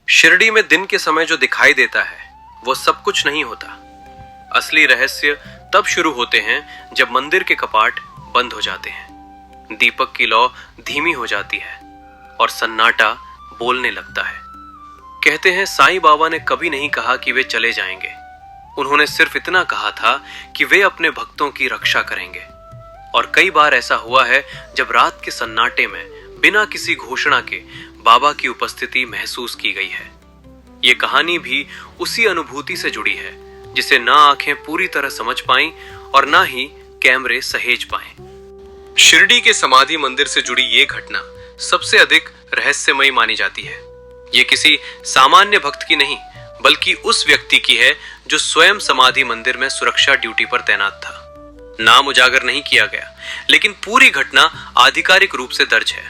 शिरडी में दिन के समय जो दिखाई देता है वो सब कुछ नहीं होता। असली रहस्य तब शुरू होते हैं जब मंदिर के कपाट बंद हो जाते हैं, दीपक की लौ धीमी हो जाती है और सन्नाटा बोलने लगता है। कहते हैं साईं बाबा ने कभी नहीं कहा कि वे चले जाएंगे। उन्होंने सिर्फ इतना कहा था कि वे अपने भक्तों की रक्षा करेंगे। और कई बार ऐसा हुआ है जब रात के सन्नाटे में बिना किसी घोषणा के बाबा की उपस्थिति महसूस की गई है। ये कहानी भी उसी अनुभूति से जुड़ी है जिसे ना आंखें पूरी तरह समझ पाईं और ना ही कैमरे सहेज पाएं। शिरडी के समाधि मंदिर से जुड़ी ये घटना सबसे अधिक रहस्यमयी मानी जाती है। ये किसी सामान्य भक्त की नहीं बल्कि उस व्यक्ति की है जो स्वयं समाधि मंदिर में सुरक्षा ड्यूटी पर तैनात था। नाम उजागर नहीं किया गया, लेकिन पूरी घटना आधिकारिक रूप से दर्ज है।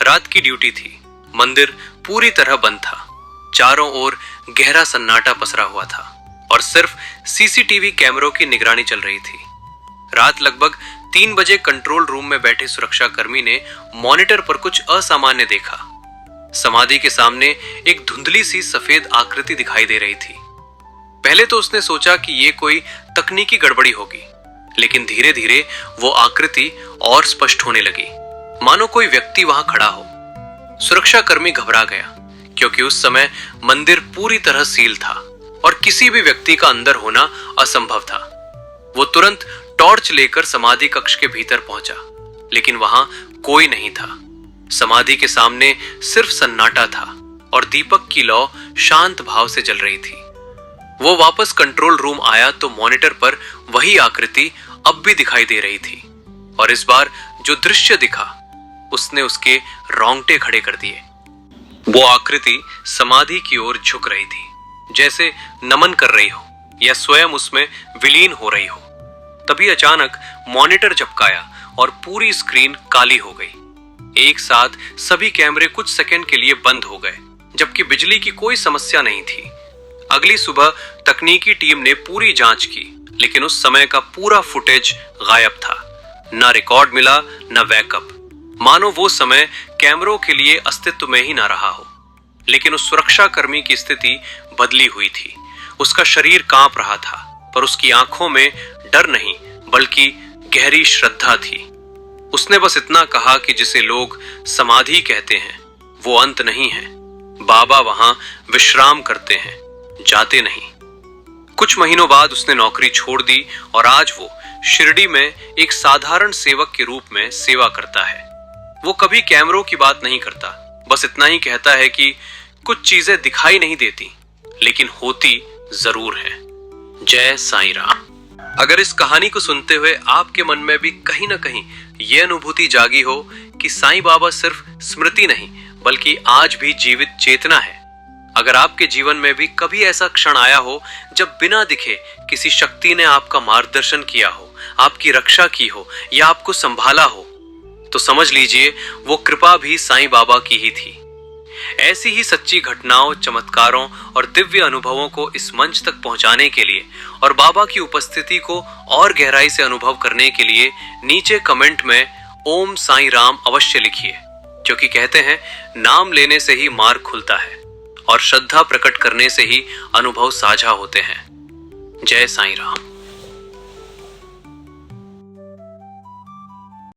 रात की ड्यूटी थी, मंदिर पूरी तरह बंद था, चारों ओर गहरा सन्नाटा पसरा हुआ था और सिर्फ सीसीटीवी कैमरों की निगरानी चल रही थी। रात लगभग 3 बजे कंट्रोल रूम में बैठे सुरक्षा कर्मी ने मॉनिटर पर कुछ असामान्य देखा। समाधि के सामने एक धुंधली सी सफेद आकृति दिखाई दे रही थी। पहले तो उसने सोचा कि ये कोई तकनीकी गड़बड़ी होगी, लेकिन धीरे धीरे वो आकृति और स्पष्ट होने लगी, मानो कोई व्यक्ति वहां खड़ा हो। सुरक्षा कर्मी घबरा गया क्योंकि उस समय मंदिर पूरी तरह सील था और किसी भी व्यक्ति का अंदर होना असंभव था। वो तुरंत टॉर्च लेकर समाधि कक्ष के भीतर पहुंचा, लेकिन वहां कोई नहीं था। समाधि के सामने सिर्फ सन्नाटा था और दीपक की लौ शांत भाव से जल रही थी। वो वापस कंट्रोल रूम आया तो मॉनिटर पर वही आकृति अब भी दिखाई दे रही थी और इस बार जो दृश्य दिखा उसने उसके रोंगटे खड़े कर दिए। वो आकृति समाधि की ओर झुक रही थी, जैसे नमन कर रही हो या स्वयं उसमें विलीन हो रही हो। तभी अचानक मॉनिटर झपकाया और पूरी स्क्रीन काली हो गई। एक साथ सभी कैमरे कुछ सेकंड के लिए बंद हो गए, जबकि बिजली की कोई समस्या नहीं थी। अगली सुबह तकनीकी टीम ने पूरी जांच की, लेकिन उस समय का पूरा फुटेज गायब था। ना रिकॉर्ड मिला, ना बैकअप। मानो वो समय कैमरों के लिए अस्तित्व में ही ना रहा हो। लेकिन उस सुरक्षा कर्मी की स्थिति बदली हुई थी। उसका शरीर कांप रहा था, पर उसकी आंखों में डर नहीं बल्कि गहरी श्रद्धा थी। उसने बस इतना कहा कि जिसे लोग समाधि कहते हैं वो अंत नहीं है। बाबा वहां विश्राम करते हैं, जाते नहीं। कुछ महीनों बाद उसने नौकरी छोड़ दी और आज वो शिरडी में एक साधारण सेवक के रूप में सेवा करता है। वो कभी कैमरों की बात नहीं करता, बस इतना ही कहता है कि कुछ चीजें दिखाई नहीं देती लेकिन होती जरूर है। जय साईं राम। अगर इस कहानी को सुनते हुए आपके मन में भी कहीं ना कहीं यह अनुभूति जागी हो कि साईं बाबा सिर्फ स्मृति नहीं बल्कि आज भी जीवित चेतना है, अगर आपके जीवन में भी कभी ऐसा क्षण आया हो जब बिना दिखे किसी शक्ति ने आपका मार्गदर्शन किया हो, आपकी रक्षा की हो या आपको संभाला हो, तो समझ लीजिए वो कृपा भी साईं बाबा की ही थी। ऐसी ही सच्ची घटनाओं, चमत्कारों और दिव्य अनुभवों को इस मंच तक पहुंचाने के लिए और बाबा की उपस्थिति को और गहराई से अनुभव करने के लिए नीचे कमेंट में ओम साईं राम अवश्य लिखिए, क्योंकि कहते हैं नाम लेने से ही मार्ग खुलता है और श्रद्धा प्रकट करने से ही अनुभव साझा होते हैं। जय साईं राम।